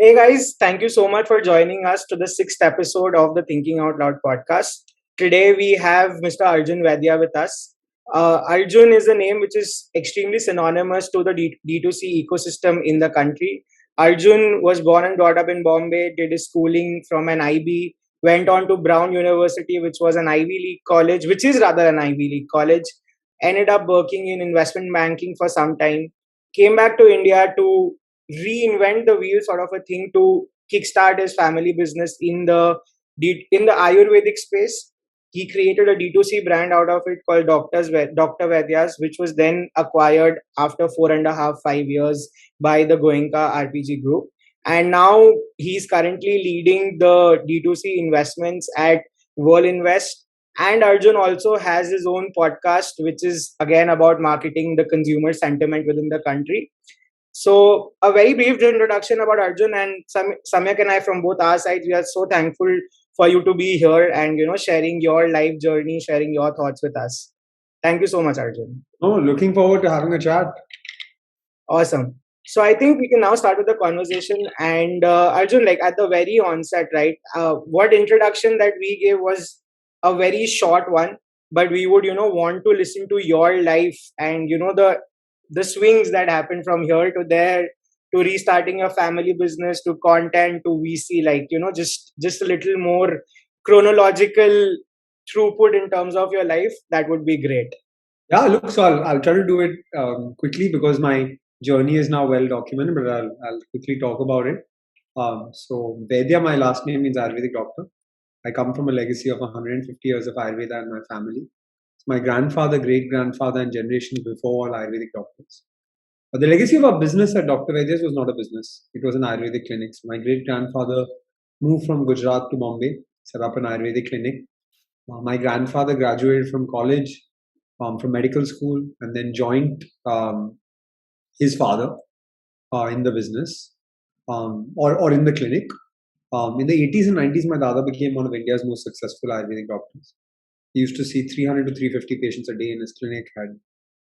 Hey guys, thank you so much for joining us to the sixth episode of the Thinking Out Loud podcast. Today we have Mr. Arjun Vaidya with us. Arjun is a name which is extremely synonymous to the D2C ecosystem in the country. Arjun was born and brought up in Bombay, did his schooling from an IB, went on to Brown University, which was an Ivy League college, which is rather an Ivy League college, ended up working in investment banking for some time, came back to India to reinvent the wheel sort of a thing to kickstart his family business in the Ayurvedic space. He created a D2C brand out of it called Dr. Vaidya's, which was then acquired after 4.5, 5 years by the Goenka RPG group. And now he's currently leading the D2C investments at World Invest. And Arjun also has his own podcast, which is again about marketing the consumer sentiment within the country. So, a very brief introduction about Arjun and Samyak and I from both our sides. We are so thankful for you to be here and sharing your life journey, sharing your thoughts with us. Thank you so much, Arjun. Oh, looking forward to having a chat. Awesome. So I think we can now start with the conversation. And Arjun, like at the very onset, right? What introduction that we gave was a very short one, but we would want to listen to your life and the swings that happen from here to there, to restarting your family business, to content, to VC, like just a little more chronological throughput in terms of your life. That would be great. Yeah, look, so I'll try to do it quickly because my journey is now well documented, but I'll quickly talk about it. So, Vaidya, my last name means Ayurvedic doctor. I come from a legacy of 150 years of Ayurveda in my family. So my grandfather, great grandfather, and generations before all Ayurvedic doctors. But the legacy of our business at Dr. Vaidya's was not a business, it was an Ayurvedic clinic. So, my great grandfather moved from Gujarat to Bombay, set up an Ayurvedic clinic. My grandfather graduated from college, from medical school, and then joined his father in the business or in the clinic. In the 80s and 90s, my dada became one of India's most successful Ayurvedic doctors. He used to see 300 to 350 patients a day in his clinic, had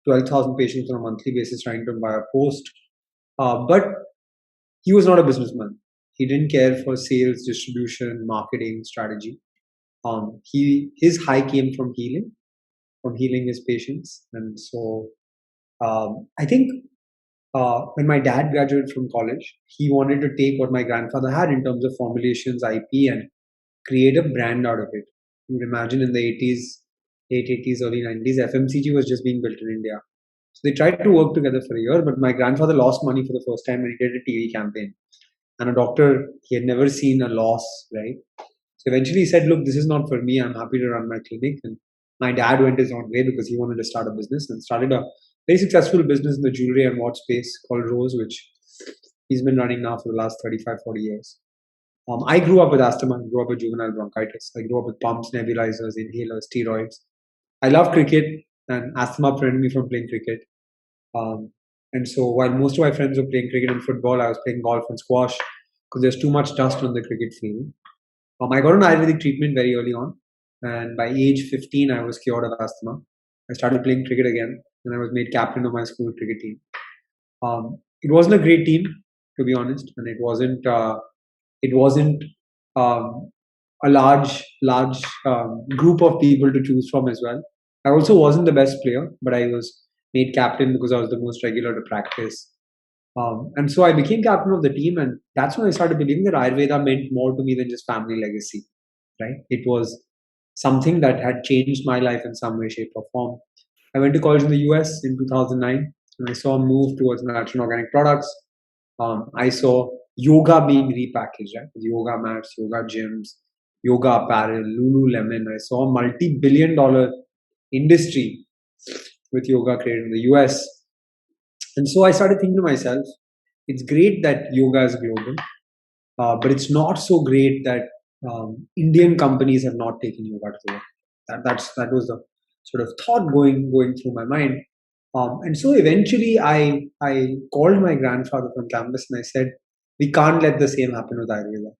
12,000 patients on a monthly basis trying to buy a post. But he was not a businessman. He didn't care for sales, distribution, marketing, strategy. His high came from healing his patients. And so I think when my dad graduated from college, he wanted to take what my grandfather had in terms of formulations, IP, and create a brand out of it. You would imagine in the 80s, late 80s, early 90s, FMCG was just being built in India. So they tried to work together for a year, but my grandfather lost money for the first time when he did a TV campaign. And a doctor, he had never seen a loss, right? So eventually he said, look, this is not for me. I'm happy to run my clinic. And my dad went his own way because he wanted to start a business and started a very successful business in the jewelry and watch space called Rose, which he's been running now for the last 35, 40 years. I grew up with asthma, I grew up with juvenile bronchitis. I grew up with pumps, nebulizers, inhalers, steroids. I love cricket, and asthma prevented me from playing cricket. And so while most of my friends were playing cricket and football, I was playing golf and squash because there's too much dust on the cricket field. I got an Ayurvedic treatment very early on, and by age 15, I was cured of asthma. I started playing cricket again, and I was made captain of my school cricket team. It wasn't a great team, to be honest, and it wasn't a large group of people to choose from as well. I also wasn't the best player, but I was made captain because I was the most regular to practice. And so I became captain of the team, and that's when I started believing that Ayurveda meant more to me than just family legacy, right? It was something that had changed my life in some way, shape, or form. I went to college in the US in 2009, and I saw a move towards natural and organic products. I saw yoga being repackaged, right? With yoga mats, yoga gyms, yoga apparel, Lululemon. I saw a multi-billion-dollar industry with yoga created in the US. And so I started thinking to myself, it's great that yoga is global, but it's not so great that Indian companies have not taken yoga to the world. That was the sort of thought going through my mind. And so eventually I called my grandfather from campus and I said, we can't let the same happen with Ayurveda.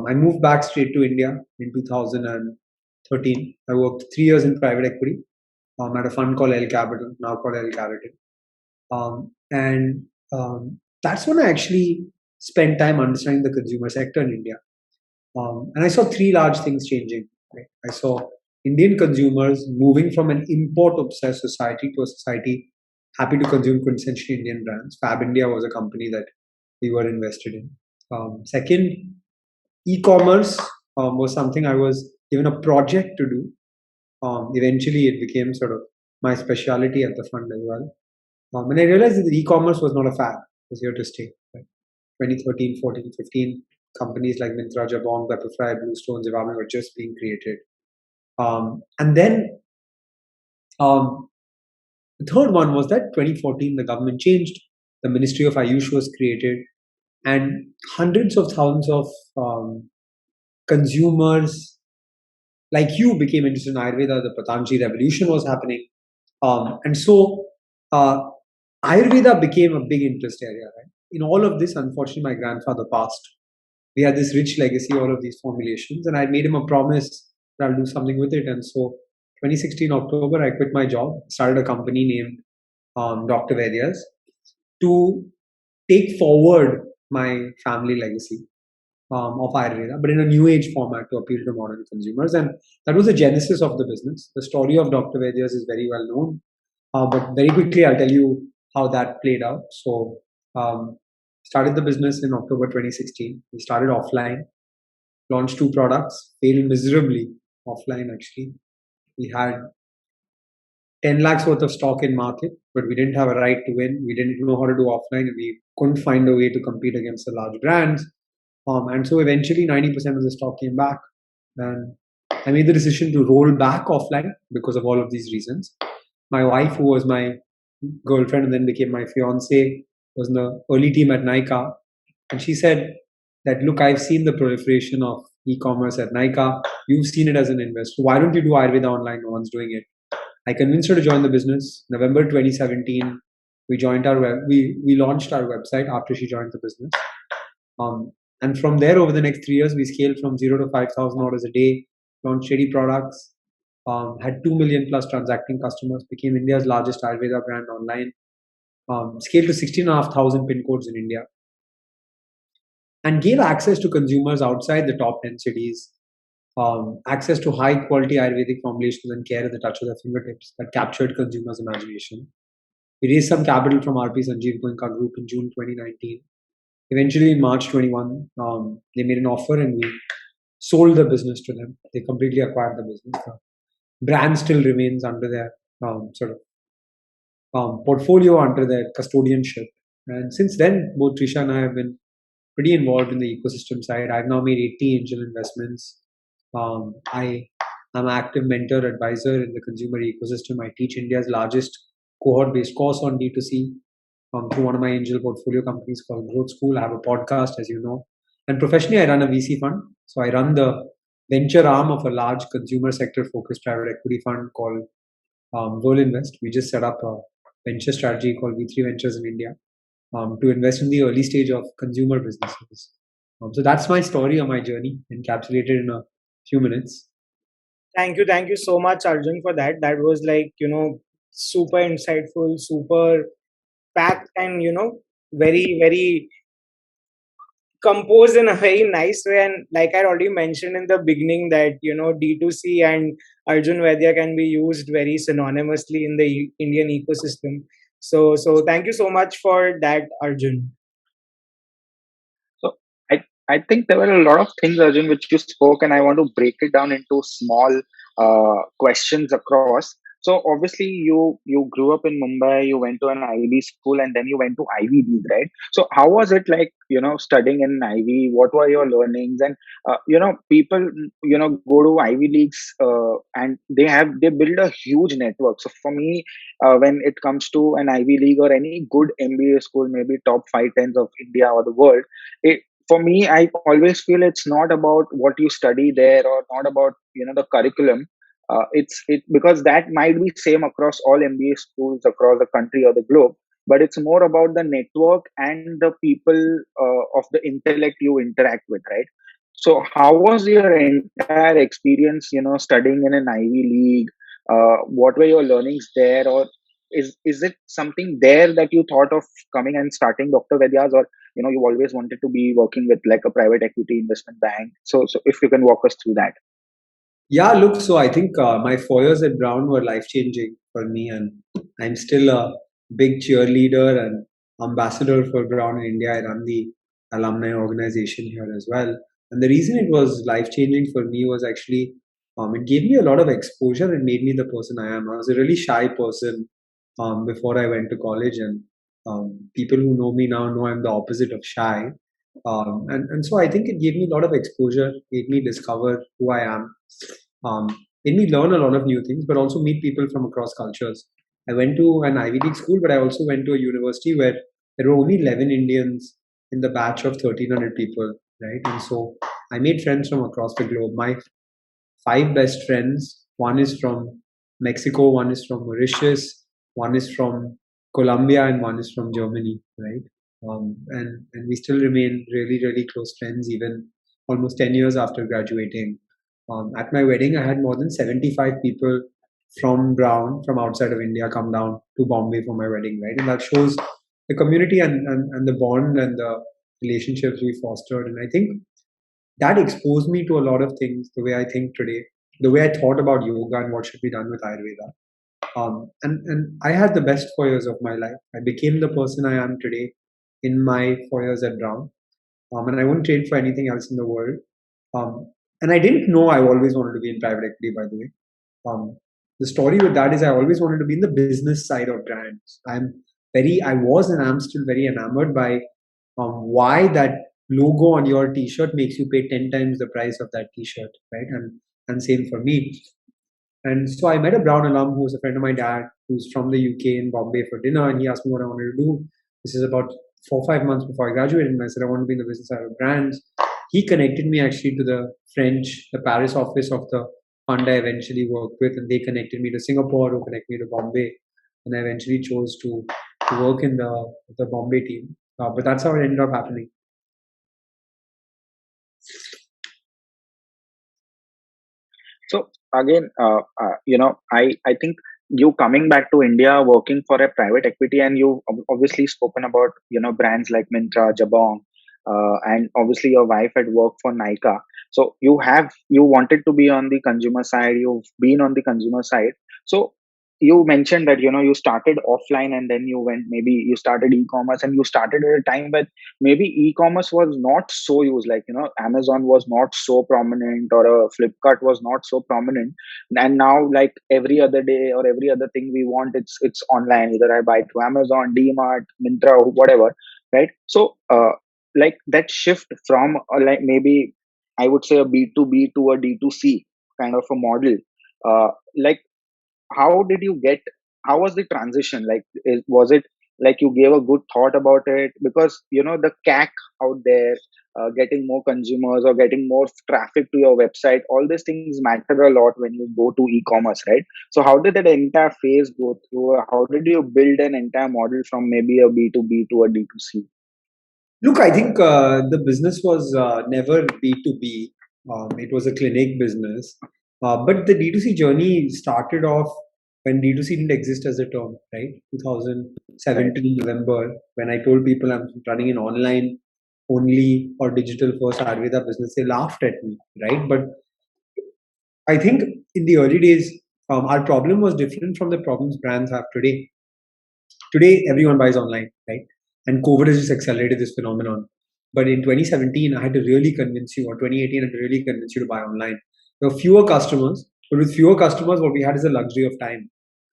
I moved back straight to India in 2013. I worked 3 years in private equity at a fund called L Capital, now called L Carrington. And that's when I actually spent time understanding the consumer sector in India. And I saw three large things changing. Right? I saw Indian consumers moving from an import-obsessed society to a society happy to consume quintessentially Indian brands. Fab India was a company that we were invested in. Second, e-commerce was something I was given a project to do. Eventually, it became sort of my specialty at the fund as well. And I realized that e-commerce was not a fad; it was here to stay. Right? 2013, 14, 15, companies like Myntra, Jabong, Pepperfry, Bluestone, Zivame were just being created. And then um, the third one was that 2014, the government changed, the Ministry of Ayush was created, and hundreds of thousands of consumers like you became interested in Ayurveda. The Patanjali revolution was happening. And so uh, Ayurveda became a big interest area. Right? In all of this, unfortunately, my grandfather passed. We had this rich legacy, all of these formulations, and I made him a promise that I'll do something with it. And so 2016 October, I quit my job, started a company named Dr. Vaidya's to take forward my family legacy of Ayurveda, but in a new age format to appeal to modern consumers. And that was the genesis of the business. The story of Dr. Vaidya's is very well known, but very quickly I'll tell you how that played out. So, started the business in October 2016. We started offline, launched two products, failed miserably offline actually. We had 10 lakhs worth of stock in market, but we didn't have a right to win. We didn't know how to do offline, and we couldn't find a way to compete against the large brands. And so eventually 90% of the stock came back. And I made the decision to roll back offline because of all of these reasons. My wife, who was my girlfriend and then became my fiance, was in the early team at Nykaa. And she said that, look, I've seen the proliferation of e-commerce at Nykaa. You've seen it as an investor. Why don't you do Ayurveda online? No one's doing it. I convinced her to join the business. November 2017, we launched our website after she joined the business. And from there, over the next 3 years, we scaled from 0 to 5,000 orders a day, launched 80 products, had 2 million plus transacting customers, became India's largest Ayurveda brand online, scaled to 16,500 pin codes in India, and gave access to consumers outside the top 10 cities, access to high quality Ayurvedic formulations and care at the touch of their fingertips that captured consumers' imagination. We raised some capital from RP Sanjeev Goenka Group in June 2019. Eventually, in March 21, they made an offer and we sold the business to them. They completely acquired the business. The brand still remains under their portfolio, under their custodianship. And since then, both Trisha and I have been pretty involved in the ecosystem side. I've now made 80 angel investments. I am an active mentor advisor in the consumer ecosystem. I teach India's largest cohort-based course on D2C through one of my angel portfolio companies called Growth School. I have a podcast, as you know. And professionally, I run a VC fund. So I run the venture arm of a large consumer sector focused private equity fund called World Invest. We just set up a venture strategy called V3 Ventures in India to invest in the early stage of consumer businesses. So that's my story or my journey encapsulated in a few minutes. Thank you so much, Arjun, for that. That was like, super insightful, super packed, and very, very composed in a very nice way. And like I already mentioned in the beginning, that D2C and Arjun Vaidya can be used very synonymously in the Indian ecosystem. So thank you so much for that, Arjun. So I think there were a lot of things, Arjun, which you spoke, and I want to break it down into small questions across. So obviously, you grew up in Mumbai, you went to an IB school, and then you went to Ivy League, right? So how was it like, studying in Ivy? What were your learnings? And people, go to Ivy Leagues, and they build a huge network. So for me, when it comes to an Ivy League or any good MBA school, maybe top 5 tens of India or the world, for me, I always feel it's not about what you study there or not about the curriculum. It's because that might be same across all MBA schools across the country or the globe, but it's more about the network and the people of the intellect you interact with, right? So how was your entire experience, studying in an Ivy League? What were your learnings there, or is it something there that you thought of coming and starting Dr. Vedya's, or you always wanted to be working with like a private equity investment bank? So if you can walk us through that. Yeah, look, so I think my 4 years at Brown were life changing for me, and I'm still a big cheerleader and ambassador for Brown in India. I run the alumni organization here as well. And the reason it was life changing for me was actually it gave me a lot of exposure and made me the person I am. I was a really shy person before I went to college, and people who know me now know I'm the opposite of shy. And so I think it gave me a lot of exposure, made me discover who I am, um, made me learn a lot of new things, but also meet people from across cultures. I went to an Ivy League school, but I also went to a university where there were only 11 Indians in the batch of 1,300 people, right? And so I made friends from across the globe. My 5 best friends, one is from Mexico, one is from Mauritius, one is from Colombia, and one is from Germany, right? And we still remain really, really close friends, even almost 10 years after graduating. At my wedding, I had more than 75 people from Brown, from outside of India, come down to Bombay for my wedding, right? And that shows the community and the bond and the relationships we fostered. And I think that exposed me to a lot of things, the way I think today, the way I thought about yoga and what should be done with Ayurveda. And I had the best 4 years of my life. I became the person I am today in my 4 years at Brown. And I wouldn't trade for anything else in the world. Um, and I didn't know I always wanted to be in private equity, by the way. Um, the story with that is I always wanted to be in the business side of brands. I was and I'm still very enamored by why that logo on your t-shirt makes you pay 10 times the price of that t-shirt, right? And same for me. And so I met a Brown alum who's a friend of my dad, who's from the UK in Bombay for dinner, and he asked me what I wanted to do. This is about 4 or 5 months before I graduated, and I said I want to be in the business side of brands. He connected me actually to the Paris office of the fund I eventually worked with, and they connected me to Singapore, who connected me to Bombay, and I eventually chose to work in the Bombay team. But that's how it ended up happening. So again, I think you coming back to India, working for a private equity, and you obviously spoken about brands like Myntra, Jabong, and obviously your wife had worked for Nika. So you wanted to be on the consumer side. You've been on the consumer side. So you mentioned that you started offline, and then maybe you started e-commerce, and you started at a time when maybe e-commerce was not so used, like Amazon was not so prominent, or Flipkart was not so prominent. And now, like every other day or every other thing we want, it's online. Either I buy through Amazon, DMart, Myntra, whatever, right? So like that shift from like maybe I would say a B2B to a D2C kind of a model, like how did you get, how was the transition like? Was it like you gave a good thought about it? Because the CAC out there, getting more consumers or getting more traffic to your website, all these things matter a lot when you go to e-commerce, right? So how did that entire phase go through? How did you build an entire model from maybe a B2B to a D2C? Look, I think the business was never B2B. It was a clinic business. But the D2C journey started off when D2C didn't exist as a term, right? Right. 2017 November, when I told people I'm running an online only or digital first Ayurveda business, they laughed at me, right? But I think in the early days, our problem was different from the problems brands have today. Today, everyone buys online, right? And COVID has just accelerated this phenomenon. But in 2017, I had to really convince you, or 2018, I had to really convince you to buy online. There were fewer customers, but with fewer customers, what we had is a luxury of time.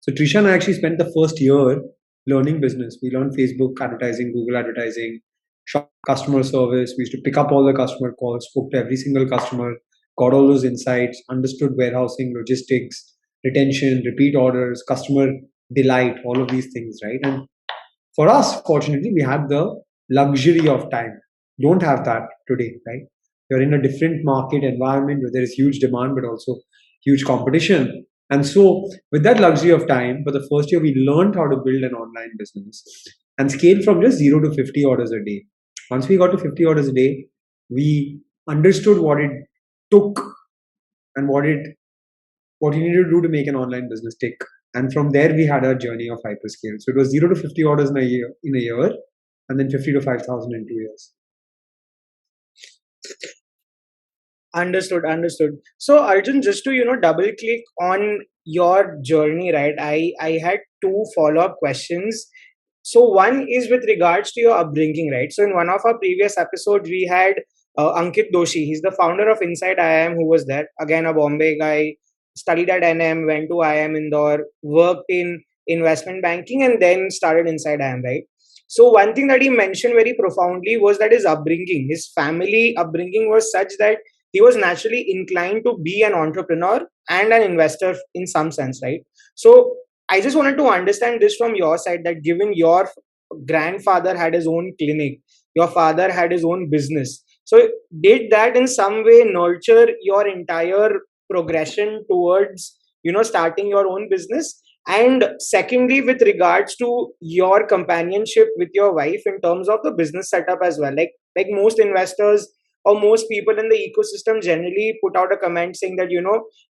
So Trisha and I actually spent the first year learning business. We learned Facebook advertising, Google advertising, customer service. We used to pick up all the customer calls, spoke to every single customer, got all those insights, understood warehousing, logistics, retention, repeat orders, customer delight, all of these things, right? And for us, fortunately, we had the luxury of time. Don't have that today, right? You're in a different market environment where there is huge demand, but also huge competition. And so, with that luxury of time, for the first year, we learned how to build an online business and scale from just 0 to 50 orders a day. Once we got to 50 orders a day, we understood what it took and what you needed to do to make an online business tick. And from there, we had our journey of hyperscale. So it was 0 to 50 orders in a year, and then 50 to 5,000 in 2 years. Understood, understood. So Arjun, just to double click on your journey, right? I had two follow up questions. So one is with regards to your upbringing, right? So in one of our previous episodes, we had Ankit Doshi. He's the founder of Inside IIM, who was there. Again, a Bombay guy, studied at NM, went to IIM Indore, worked in investment banking, and then started Inside IIM, right? So one thing that he mentioned very profoundly was that his upbringing, his family upbringing was such that he was naturally inclined to be an entrepreneur and an investor in some sense, right? So I just wanted to understand this from your side, that given your grandfather had his own clinic, your father had his own business. So did that in some way nurture your entire progression towards, starting your own business? And secondly, with regards to your companionship with your wife in terms of the business setup as well, like most investors or most people in the ecosystem generally put out a comment saying that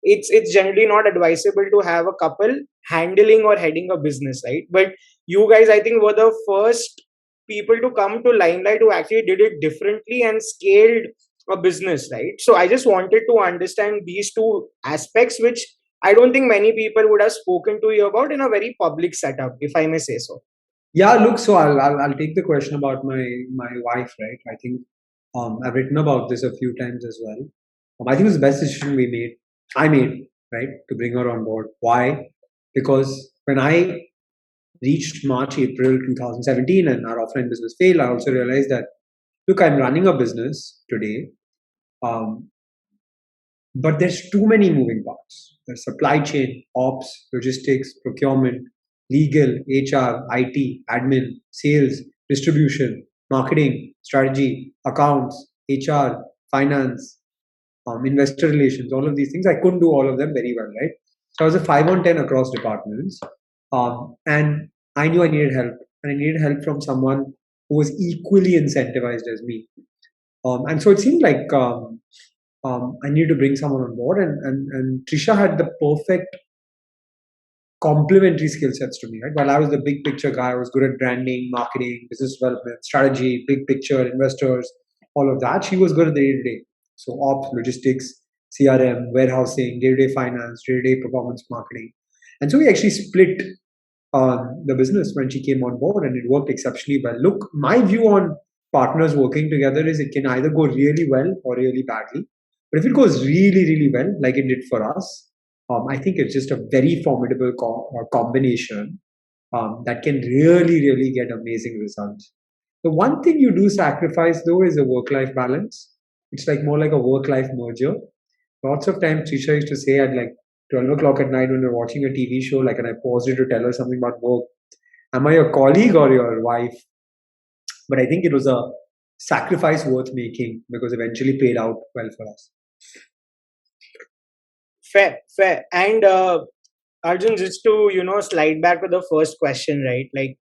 it's generally not advisable to have a couple handling or heading a business, right? But you guys, I think, were the first people to come to limelight who actually did it differently and scaled a business, right? So I just wanted to understand these two aspects, which I don't think many people would have spoken to you about in a very public setup, if I may say so. Yeah, look, so I'll take the question about my wife, right? I think I've written about this a few times as well. I think it was the best decision I made, right, to bring her on board. Why? Because when I reached March, April 2017 and our offline business failed, I also realized that, look, I'm running a business today, um, but there's too many moving parts. There's supply chain, ops, logistics, procurement, legal, HR, IT, admin, sales, distribution, marketing, strategy, accounts, HR, finance, investor relations, all of these things. I couldn't do all of them very well, right? So I was a 5 on 10 across departments. And I knew I needed help. And I needed help from someone who was equally incentivized as me. And so it seemed like I needed to bring someone on board. And Trisha had the perfect complementary skill sets to me, right? While I was the big picture guy, I was good at branding, marketing, business development, strategy, big picture, investors, all of that. She was good at the day to day. So ops, logistics, CRM, warehousing, day to day finance, day to day performance marketing. And so we actually split the business when she came on board, and it worked exceptionally well. Look, my view on partners working together is it can either go really well or really badly. But if it goes really, really well, like it did for us, I think it's just a very formidable combination that can really, really get amazing results. The one thing you do sacrifice though is a work-life balance. It's like more like a work-life merger. Lots of times, Trisha used to say at like 12 o'clock at night when we're watching a TV show, like, and I paused it to tell her something about work. Am I your colleague or your wife? But I think it was a sacrifice worth making because eventually paid out well for us. Fair, fair. And Arjun, just to slide back to the first question, right? Like,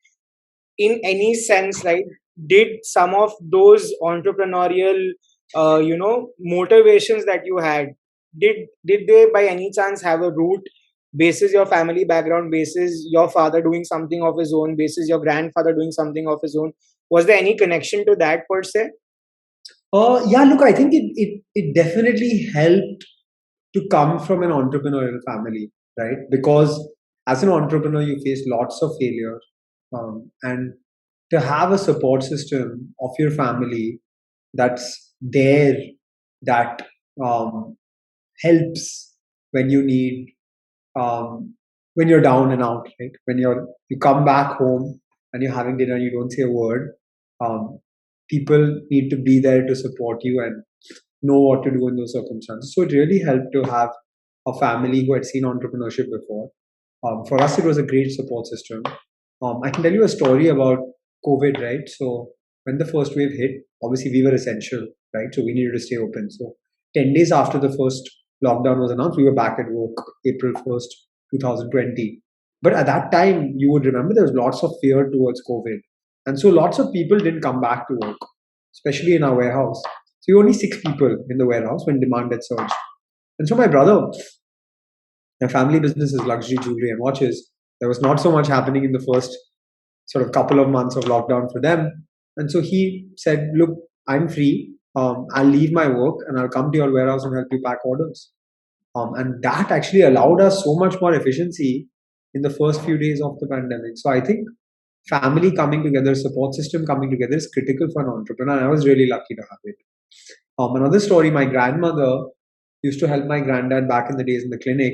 in any sense, right, did some of those entrepreneurial motivations that you had, did they by any chance have a root basis your family background, basis your father doing something of his own, basis your grandfather doing something of his own? Was there any connection to that per se? Yeah, look, I think it definitely helped to come from an entrepreneurial family, right? Because as an entrepreneur, you face lots of failure. And to have a support system of your family that's there, that helps when you need, when you're down and out, right? When you come back home and you're having dinner and you don't say a word, um, people need to be there to support you and know what to do in those circumstances. So it really helped to have a family who had seen entrepreneurship before. For us, it was a great support system. I can tell you a story about COVID, right? So when the first wave hit, obviously we were essential, right? So we needed to stay open. So 10 days after the first lockdown was announced, we were back at work, April 1st, 2020. But at that time, you would remember there was lots of fear towards COVID. And so lots of people didn't come back to work, especially in our warehouse. So we were only 6 people in the warehouse when demand had surged. And so my brother My family business is luxury jewelry and watches. There was not so much happening in the first sort of couple of months of lockdown for them. And so he said, look, I'm free. I'll leave my work and I'll come to your warehouse and help you pack orders. And that actually allowed us so much more efficiency in the first few days of the pandemic. So I think family coming together, support system coming together is critical for an entrepreneur. And I was really lucky to have it. Another story, my grandmother used to help my granddad back in the days in the clinic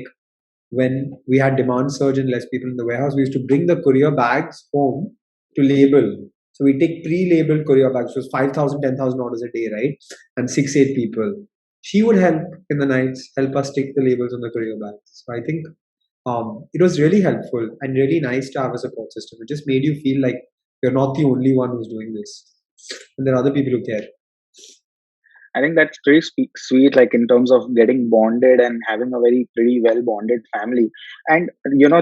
when we had demand surge and less people in the warehouse. We used to bring the courier bags home to label. So we take pre-labeled courier bags, which was 5,000, 10,000 orders a day, right? And 6, 8 people. She would help in the nights, help us stick the labels on the courier bags. So I think it was really helpful and really nice to have a support system. It just made you feel like you're not the only one who's doing this. And there are other people who care. I think that's pretty sweet, like in terms of getting bonded and having a very pretty well bonded family. And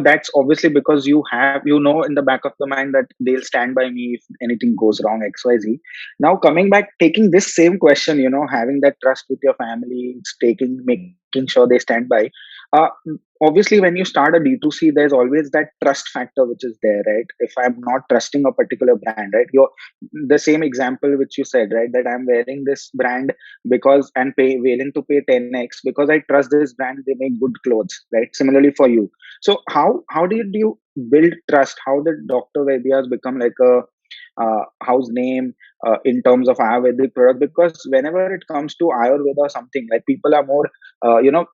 that's obviously because you have, in the back of the mind that they'll stand by me if anything goes wrong, XYZ. Now coming back, taking this same question, having that trust with your family, making sure they stand by. Uh, Obviously, when you start a D2C, there's always that trust factor which is there, right? If I'm not trusting a particular brand, right? You're the same example which you said, right? That I'm wearing this brand because and pay willing to pay 10x because I trust this brand, they make good clothes, right? Similarly for you. So how did you build trust? How did Dr. Vaidya's become like a house name in terms of Ayurvedic product? Because whenever it comes to Ayurveda or something, like people are more,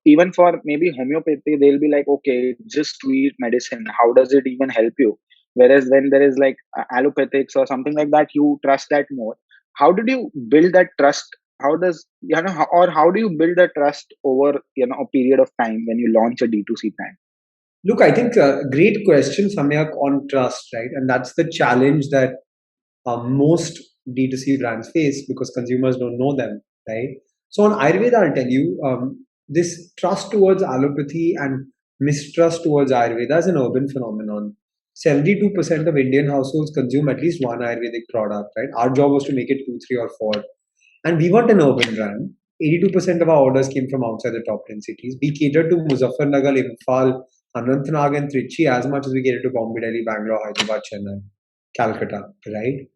even for maybe homeopathy, they'll be like, okay, just sweet medicine. How does it even help you? Whereas when there is like allopathics or something like that, you trust that more. How did you build that trust? How does or how do you build that trust over a period of time when you launch a D2C brand? Look, I think great question, Samyak, on trust, right? And that's the challenge that most D2C brands face because consumers don't know them, right? So on Ayurveda, I'll tell you, this trust towards allopathy and mistrust towards Ayurveda is an urban phenomenon. 72% of Indian households consume at least one Ayurvedic product, right? Our job was to make it 2, 3, or 4. And we weren't an urban brand. 82% of our orders came from outside the top 10 cities. We catered to Muzaffarnagar, Imphal, Anantnag, and Trichy as much as we catered to Bombay, Delhi, Bangalore, Hyderabad, Chennai, Calcutta, right?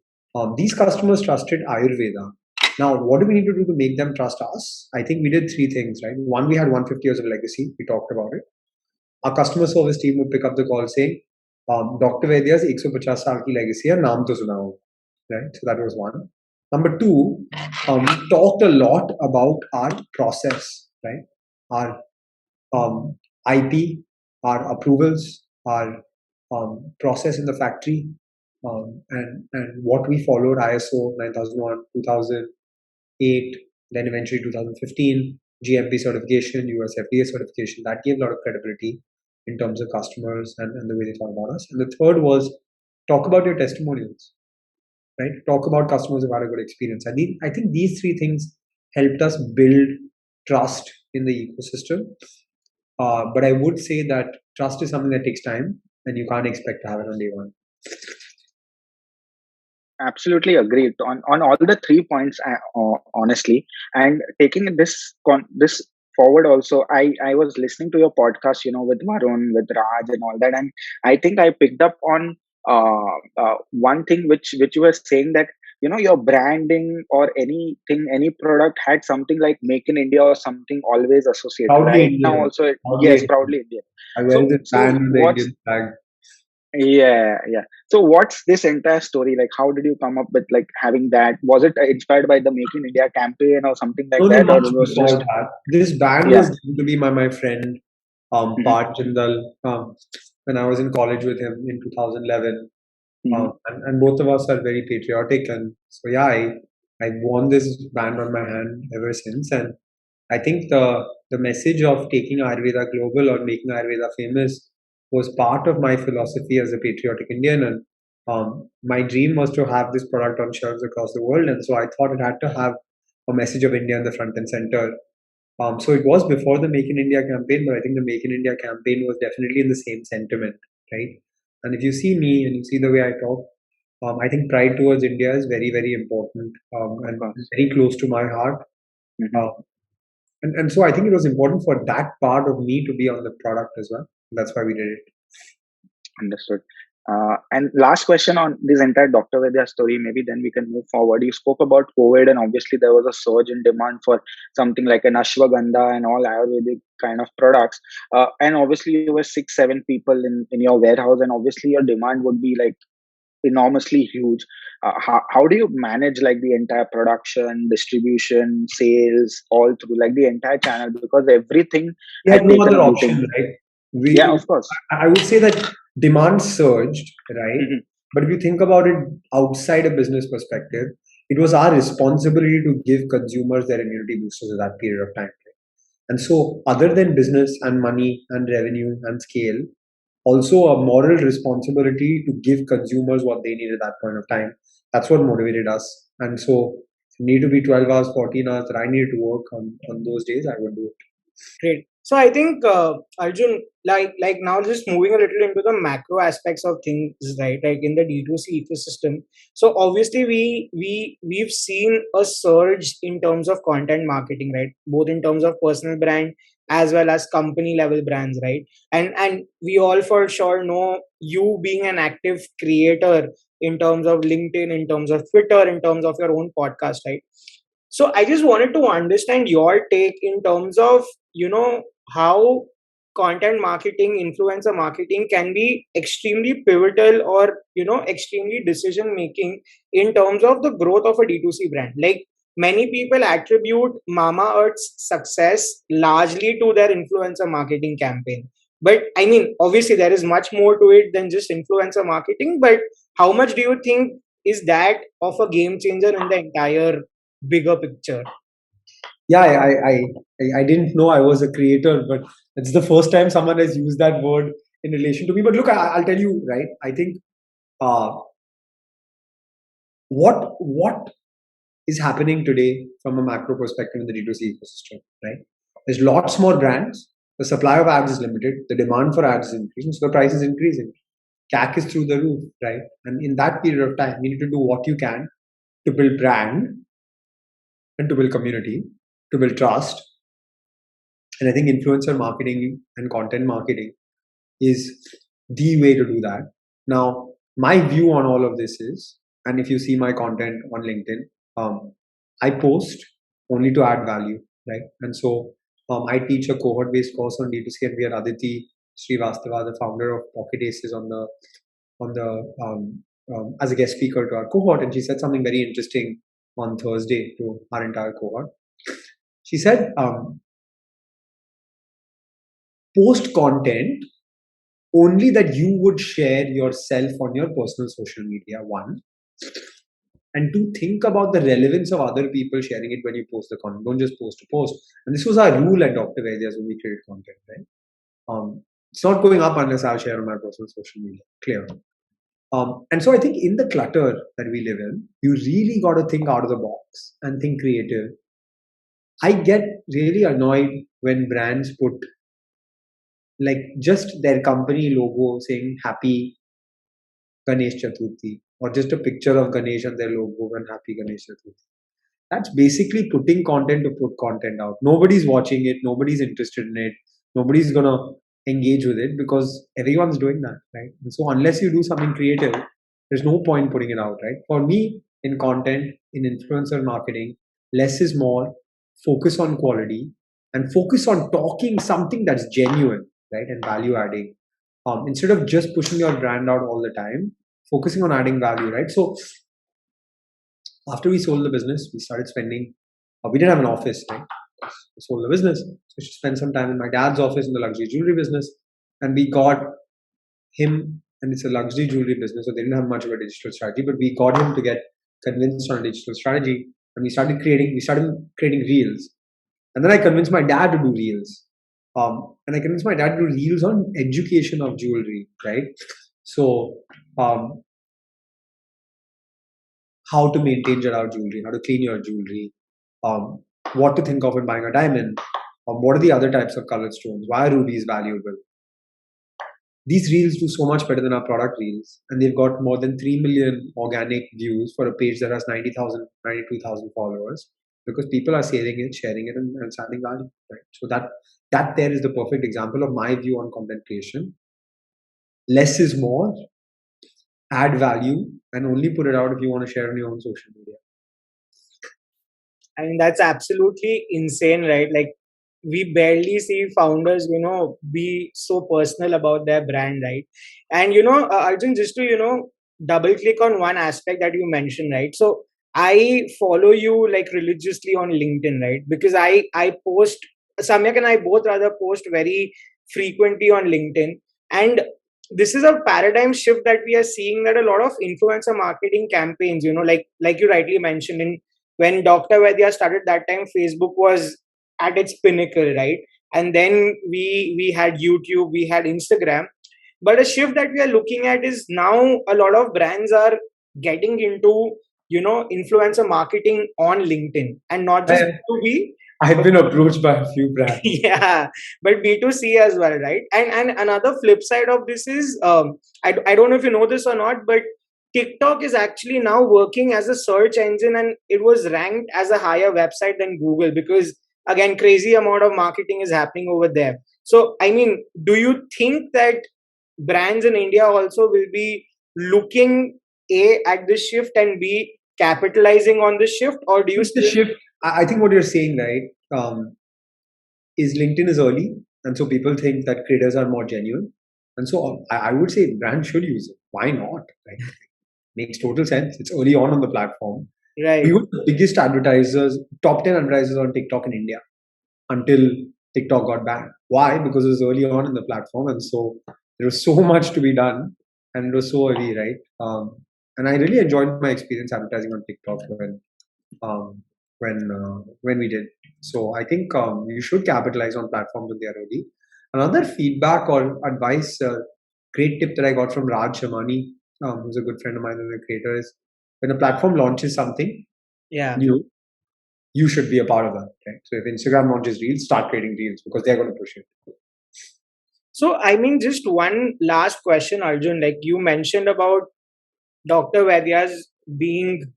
These customers trusted Ayurveda. Now, what do we need to do to make them trust us? I think we did 3 things, right? One, we had 150 years of legacy. We talked about it. Our customer service team would pick up the call saying, Dr. Vaidya's 150 साल की legacy है, नाम तो सुना हो, right? So that was one. Number two, we talked a lot about our process, right? Our IP, our approvals, our process in the factory, and what we followed ISO 9001, 2008, then eventually 2015, GMP certification, US FDA certification. That gave a lot of credibility in terms of customers and the way they thought about us. And the third was talk about your testimonials, right? Talk about customers who've had a good experience. I think these 3 things helped us build trust in the ecosystem. But I would say that trust is something that takes time and you can't expect to have it on day one. Absolutely agreed on all the 3 points, honestly. And taking this forward also, I was listening to your podcast, with Varun, with Raj, and all that, and I think I picked up on one thing which you were saying, that your branding or any product had something like Make in India or something always associated. Proudly Right now, Indian. also, Proudly yes, Indian. proudly Indian. I wear this So band with the what's Indian flag. Yeah. So what's this entire story like? How did you come up with like having that? Was it inspired by the Make in India campaign or something like No, no, that, or much it was before just that. This band yeah? was given to me by my friend, Hmm. Parth Jindal, when I was in college with him in 2011. Hmm. And both of us are very patriotic. And so, yeah, I've worn this band on my hand ever since. And I think the message of taking Ayurveda global or making Ayurveda famous was part of my philosophy as a patriotic Indian. And my dream was to have this product on shelves across the world. And so I thought it had to have a message of India in the front and center. So it was before the Make in India campaign, but I think the Make in India campaign was definitely in the same sentiment, right? And if you see me and you see the way I talk, I think pride towards India is very, very important and Of course. very close to my heart. Hmm. Uh, And so I think it was important for that part of me to be on the product as well. That's why we did it. Understood. And last question on this entire Dr. Vaidya story, maybe then we can move forward. You spoke about COVID, and obviously there was a surge in demand for something like an ashwagandha and all Ayurvedic kind of products. And obviously you were 6, 7 people in your warehouse, and obviously your demand would be like enormously huge. How do you manage like the entire production, distribution, sales, all through like the entire channel, because everything We had had no taken other a beating? option, right? Yeah, We, of course. I would say that demand surged, right? Mhm. But if you think about it outside a business perspective, it was our responsibility to give consumers their immunity boosters at that period of time. Right? And so, other than business and money and revenue and scale, also a moral responsibility to give consumers what they need at that point of time. That's what motivated us. And so, if it need to be 12 hours, 14 hours that I needed to work on those days, I would do it. Great. So I think Arjun, like now just moving a little into the macro aspects of things, right? Like in the D2C ecosystem. So obviously we've seen a surge in terms of content marketing, right? Both in terms of personal brand as well as company level brands, right? And we all for sure know you being an active creator in terms of LinkedIn, in terms of Twitter, in terms of your own podcast, right? So I just wanted to understand your take in terms of, how content marketing, influencer marketing can be extremely pivotal or, extremely decision making in terms of the growth of a D2C brand. Like many people attribute Mama Earth's success largely to their influencer marketing campaign. But I mean, obviously, there is much more to it than just influencer marketing. But how much do you think is that of a game changer in the entire bigger picture? Yeah, I didn't know I was a creator, but it's the first time someone has used that word in relation to me. But look, I'll tell you, right? I think uh, what is happening today from a macro perspective in the D2C ecosystem, right? There's lots more brands. The supply of ads is limited. The demand for ads is increasing, so the price is increasing. CAC is through the roof, right? And in that period of time, you need to do what you can to build brand and to build community, to build trust. And I think influencer marketing and content marketing is the way to do that. Now, my view on all of this is, and if you see my content on LinkedIn, I post only to add value, right? And so I teach a cohort-based course on D2C, and we are Aditi Srivastava, the founder of Pocket Aces, as a guest speaker to our cohort, and she said something very interesting on Thursday to our entire cohort. She said, post content only that you would share yourself on your personal social media, one, and two, think about the relevance of other people sharing it when you post the content. Don't just post to post. And this was our rule at Dr. Vaidya's when we created content, right? It's not going up unless I'll share on my personal social media. Clear. And so I think in the clutter that we live in, you really got to think out of the box and think creative. I get really annoyed when brands put like just their company logo saying happy Ganesh Chaturthi, or just a picture of Ganesh and their logo and happy Ganesh Chaturthi. That's basically putting content to put content out. Nobody's watching it, nobody's interested in it, nobody's gonna engage with it because everyone's doing that, right? And so unless you do something creative, there's no point putting it out, right? For me, in content, in influencer marketing, less is more, focus on quality and focus on talking something that's genuine, right? And value adding. Instead of just pushing your brand out all the time, focusing on adding value, right? So after we sold the business, we started spending. We didn't have an office, right? We sold the business, so we should spend some time in my dad's office in the luxury jewelry business, and we got him. And it's a luxury jewelry business, so they didn't have much of a digital strategy, but we got him to get convinced on a digital strategy, and we started creating reels, and then I convinced my dad to do reels, and I convinced my dad to do reels on education of jewelry, right? So um, how to maintain your jewelry, how to clean your jewelry, um, what to think of when buying a diamond, what are the other types of colored stones, why are rubies valuable. These reels do so much better than our product reels, and they've got more than 3 million organic views for a page that has 90,000, 92,000 followers. because people are sharing it, and adding value. Right. So that there is the perfect example of my view on content creation. Less is more. Add value and only put it out if you want to share on your own social media. I mean, that's absolutely insane, right? Like, we barely see founders, be so personal about their brand, right? And, Arjun, just to, double click on one aspect that you mentioned, right? So I follow you like religiously on LinkedIn, right? Because I post, Samyak and I both rather post very frequently on LinkedIn. And this is a paradigm shift that we are seeing, that a lot of influencer marketing campaigns, like you rightly mentioned, in when Dr. Vaidya started that time, Facebook was at its pinnacle, right? And then we had YouTube, we had Instagram. But a shift that we are looking at is now a lot of brands are getting into, influencer marketing on LinkedIn, and not just B2B. I've been approached by a few brands. Yeah, but B2C as well, right? And another flip side of this is, I don't know if you know this or not, but TikTok is actually now working as a search engine, and it was ranked as a higher website than Google, because again, crazy amount of marketing is happening over there. So I mean, do you think that brands in India also will be looking A at this shift, and B capitalizing on this shift, or do you The shift, I think what you're saying, right, is LinkedIn is early, and so people think that creators are more genuine, and so I would say brands should use it. Why not? Right? Makes total sense. It's early on the platform. right? We were the biggest advertisers, top 10 advertisers on TikTok in India until TikTok got banned. Why? Because it was early on in the platform, and so there was so much to be done, and it was so early, right? And I really enjoyed my experience advertising on TikTok um, when we did. So I think you should capitalize on platforms when they are early. Another feedback or advice, great tip that I got from Raj Shamani, who's a good friend of mine and a creator, is when a platform launches something Yeah. new, you should be a part of that. Right? So if Instagram launches Reels, start creating Reels because they're going to push it. So I mean, just one last question, Arjun. Like you mentioned about Dr. Vaidya's being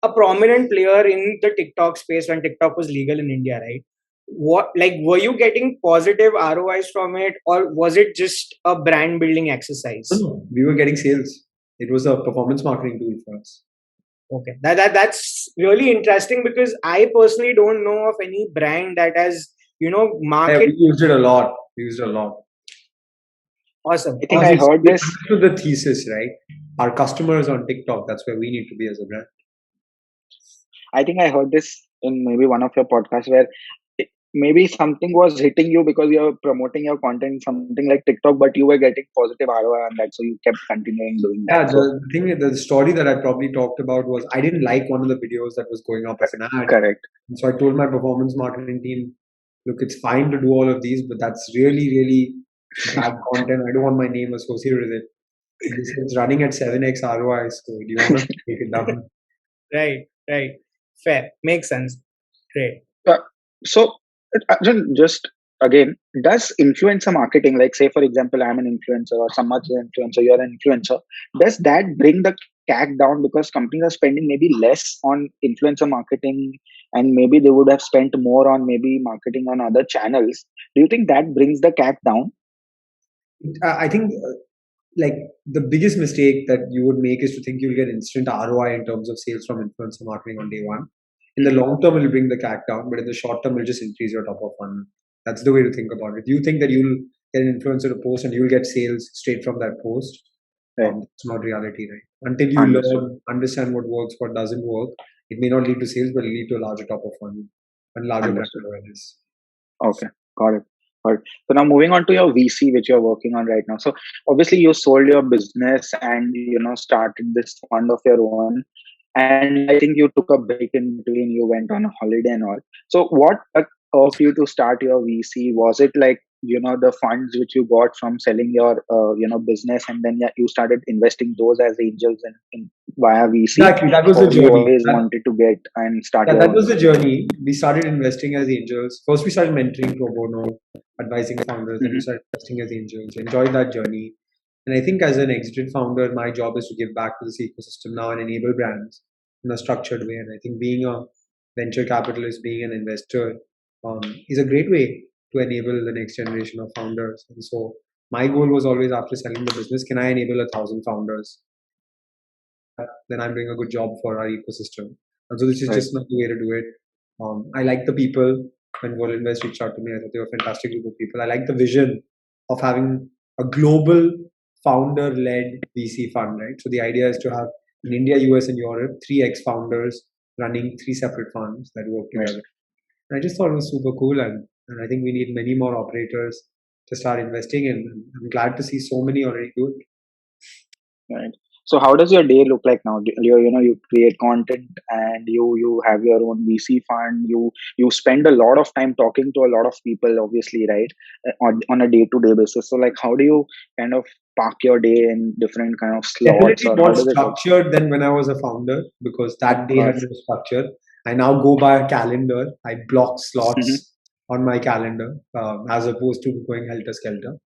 a prominent player in the TikTok space when TikTok was legal in India, right? What, like, were you getting positive ROIs from it, or was it just a brand building exercise? No, we were getting sales. It was a performance marketing tool for us. Okay, that's really interesting, because I personally don't know of any brand that has market. Yeah, we used it a lot. We used it a lot. Awesome. I think I heard this. To the thesis, right? Our customers on TikTok. That's where we need to be as a brand. I think I heard this in maybe one of your podcasts where maybe something was hitting you because you're promoting your content, something like TikTok, but you were getting positive ROI on that, so you kept continuing doing that. Yeah, the story that I probably talked about was I didn't like one of the videos that was going up as an ad. Correct. And so I told my performance marketing team, look, it's fine to do all of these, but that's really, really bad content. I don't want my name associated with it. It's running at 7x ROI, so do you want to take it down? Right. Fair. Makes sense. Great. So, just again, does influencer marketing, like say for example, I'm an influencer or Samarth is an influencer, you're an influencer, does that bring the CAC down because companies are spending maybe less on influencer marketing and maybe they would have spent more on maybe marketing on other channels? Do you think that brings the CAC down? I think like the biggest mistake that you would make is to think you'll get instant ROI in terms of sales from influencer marketing on day one. In the long term, it'll bring the CAC down, but in the short term, it'll just increase your top of funnel. That's the way to think about it. You think that you'll get an influencer to post and you'll get sales straight from that post. Right. It's not reality, right? Until you learn, understand what works, what doesn't work, it may not lead to sales, but it'll lead to a larger top of funnel and larger brand awareness. Okay, got it. So now moving on to your VC, which you're working on right now. So obviously you sold your business and started this fund of your own. And I think you took a break in between. You went on a holiday and all. So what of you to start your VC? Was it like the funds which you got from selling your business, and then you started investing those as angels in via VC? Exactly, that was the journey. You always wanted to get and start. That was the journey. We started investing as angels. First, we started mentoring pro bono, advising founders, and we started investing as angels. Enjoyed that journey. And I think as an exited founder, my job is to give back to this ecosystem now and enable brands in a structured way. And I think being a venture capitalist, being an investor, is a great way to enable the next generation of founders. And so my goal was always, after selling the business, can I enable 1,000 founders? Then I'm doing a good job for our ecosystem. And so this is Right. just not the way to do it. I like the people. When World Invest reached out to me, I thought they were a fantastic group of people. I like the vision of having a global founder-led VC fund, right? So the idea is to have in India, US, and Europe, three ex-founders running three separate funds that work Right. together. And I just thought it was super cool, and I think we need many more operators to start investing in. And I'm glad to see so many already do it. Right. So how does your day look like now? You create content and you have your own VC fund. You spend a lot of time talking to a lot of people, obviously, right? On a day-to-day basis. So like, how do you kind of park your day in different kind of slots, Definitely or more how does it work? structured than when I was a founder, because Of that day had course. no structure. I now go by a calendar. I block Hmm. slots on my calendar, as opposed to going helter skelter.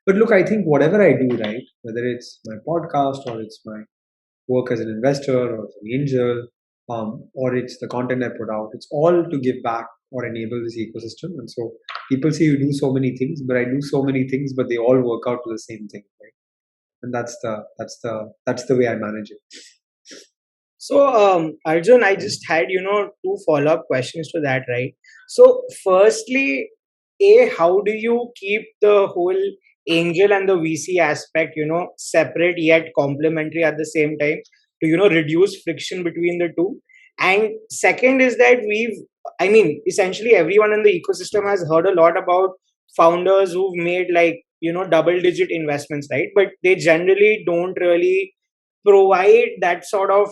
But look, I think whatever I do, right, whether it's my podcast or it's my work as an investor or as an angel, or it's the content I put out, it's all to give back or enable this ecosystem. And so people say you do so many things, but I do so many things, but they all work out to the same thing, right? And that's the way I manage it. So, Arjun, I just had, two follow-up questions to that, right? So, firstly, how do you keep the whole angel and the VC aspect, separate yet complementary at the same time to, reduce friction between the two? And second is that essentially everyone in the ecosystem has heard a lot about founders who've made like, double-digit investments, right? But they generally don't really provide that sort of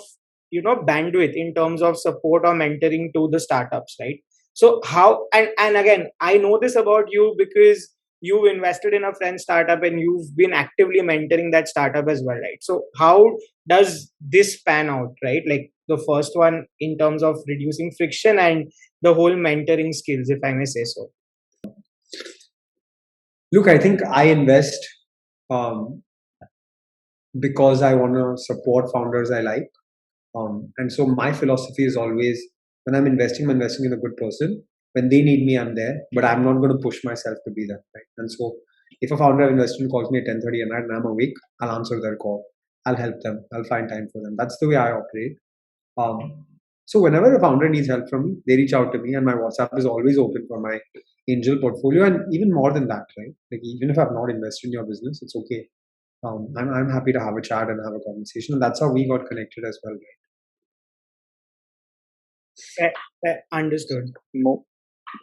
bandwidth in terms of support or mentoring to the startups, right? So how, and again, I know this about you because you've invested in a friend startup and you've been actively mentoring that startup as well, right? So how does this pan out, right? Like the first one in terms of reducing friction and the whole mentoring skills, if I may say so. Look, I think I invest um, because I want to support founders I like. And so my philosophy is always, when I'm investing in a good person. When they need me, I'm there, but I'm not going to push myself to be that, right? And so if a founder I've invested in calls me at 10:30 at night and I'm awake, I'll answer their call. I'll help them. I'll find time for them. That's the way I operate. So whenever a founder needs help from me, they reach out to me, and my WhatsApp is always open for my angel portfolio. And even more than that, right? Like even if I've not invested in your business, it's okay. I'm happy to have a chat and have a conversation, and that's how we got connected as well, right? Understood. Mo-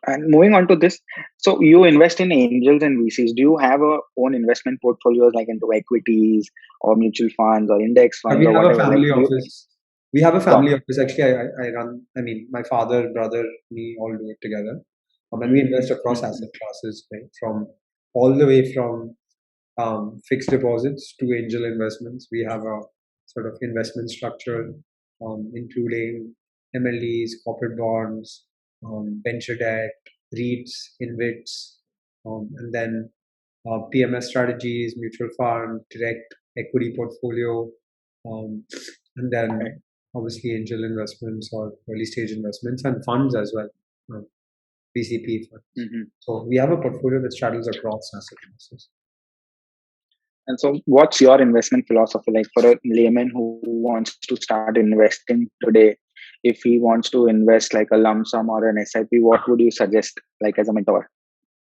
and moving on to this, so you invest in angels and VCs. Do you have a own investment portfolios like into equities or mutual funds or index But funds we or have a whatever? Like, family do you? office. We have a Got family office. Actually, I run. I mean, my father, brother, me, all do it together. And we it. invest across Mhm. asset classes, right? From all the way from fixed deposits to angel investments. We have a sort of investment structure, including MLDs, corporate bonds, venture debt, REITs, InvITs, and then PMS strategies, mutual fund, direct equity portfolio, um, and Right. then obviously angel investments or early stage investments and funds as well, PCP funds. Mhm. So we have a portfolio that straddles across asset classes. And so, what's your investment philosophy like for a layman who wants to start investing today? If he wants to invest like a lump sum or an SIP, what would you suggest, like as a mentor?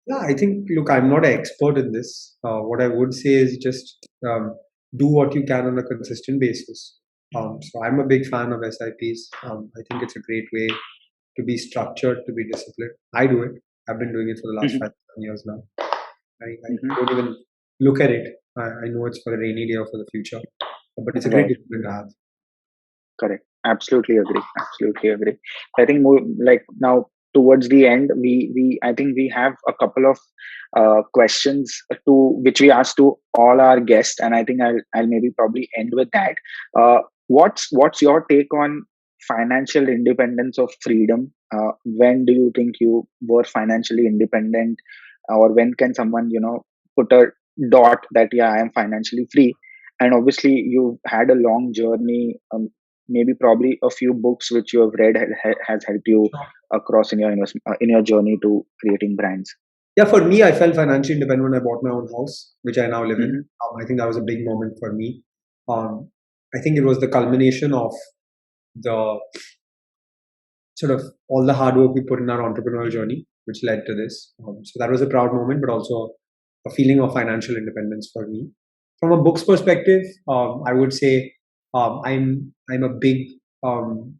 Yeah, I think, look, I'm not an expert in this. What I would say is just do what you can on a consistent basis. So I'm a big fan of SIPs. I think it's a great way to be structured, to be disciplined. I do it. I've been doing it for the last Mhm. 5 7 years now. I Mhm. don't even look at it. I know it's for a rainy day or for the future, but it's a great Right. discipline to have. Correct. Absolutely agree. Absolutely agree. I think more like now towards the end, we I think we have a couple of questions to which we ask to all our guests, and I think I'll maybe probably end with that. What's your take on financial independence or freedom? When do you think you were financially independent, or when can someone put a dot that yeah, I am financially free? And obviously, you've had a long journey. maybe probably a few books which you have read has helped you across in your in your journey to creating brands. Yeah, for me, I felt financially independent when I bought my own house, which I now live in. Hmm. I think that was a big moment for me. I think it was the culmination of the sort of all the hard work we put in our entrepreneurial journey, which led to this. So that was a proud moment, but also a feeling of financial independence for me. From a books perspective, I would say I'm a big um,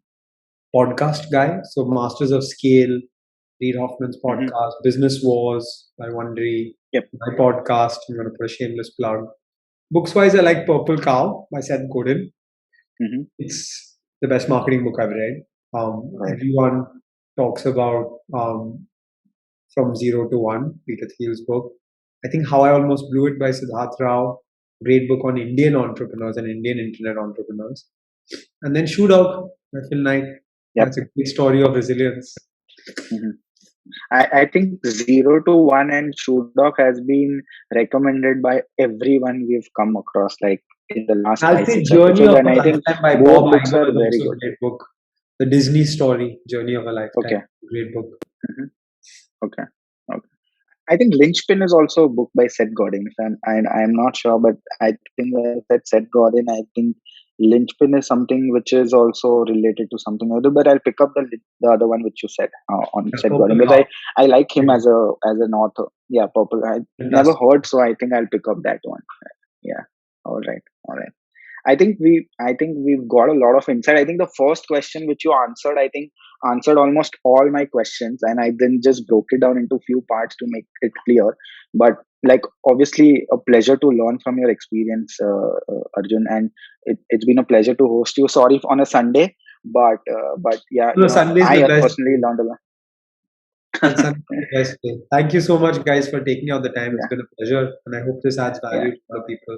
podcast guy. So Masters of Scale, Reid Hoffman's Hmm. podcast, Business Wars by Wondery, Yep. my podcast. I'm going to put a shameless plug. Books wise, I like Purple Cow by Seth Godin. Hmm. It's the best marketing book I've read. Right. Everyone talks about From Zero to One, Peter Thiel's book. I think How I Almost Blew It by Siddharth Rao, great book on Indian entrepreneurs and Indian internet entrepreneurs. And then Shootout by Phil Knight. Yep. That's a great story of resilience. Hmm. I think Zero to One and Shoot Dog has been recommended by everyone we've come across, like in the last I'll five, say six Journey episodes, of and a I think Lifetime by both Bob books are Iger is very also good. a great book. The Disney story, Journey of a Lifetime, Okay. great book. Hmm. Okay. Okay. I think Lynchpin is also a book by Seth Godin. If I'm not sure, but I think when I said Seth Godin, I think Lynchpin is something which is also related to something other. But I'll pick up the other one which you said on Yeah, Seth Godin, Purple because Cow, I like him great as book. an author. Yeah, Purple. I never Fantastic. heard, so I think I'll pick up that one. Yeah. All right. All right. I think we've got a lot of insight. I think the first question which you answered, I think answered almost all my questions, and I then just broke it down into few parts to make it clear. But like obviously a pleasure to learn from your experience, Arjun, and it's been a pleasure to host you. Sorry on a Sunday, but yeah, No, Sunday is the I best personally day. learned a lot. And Sunday is the best day. Thank you so much, guys, for taking out the time. It's Yeah, been a pleasure, and I hope this adds yeah. value to other people.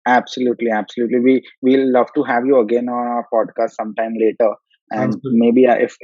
Absolutely, absolutely. We'll love to have you again on our podcast sometime later, Sounds and good. maybe if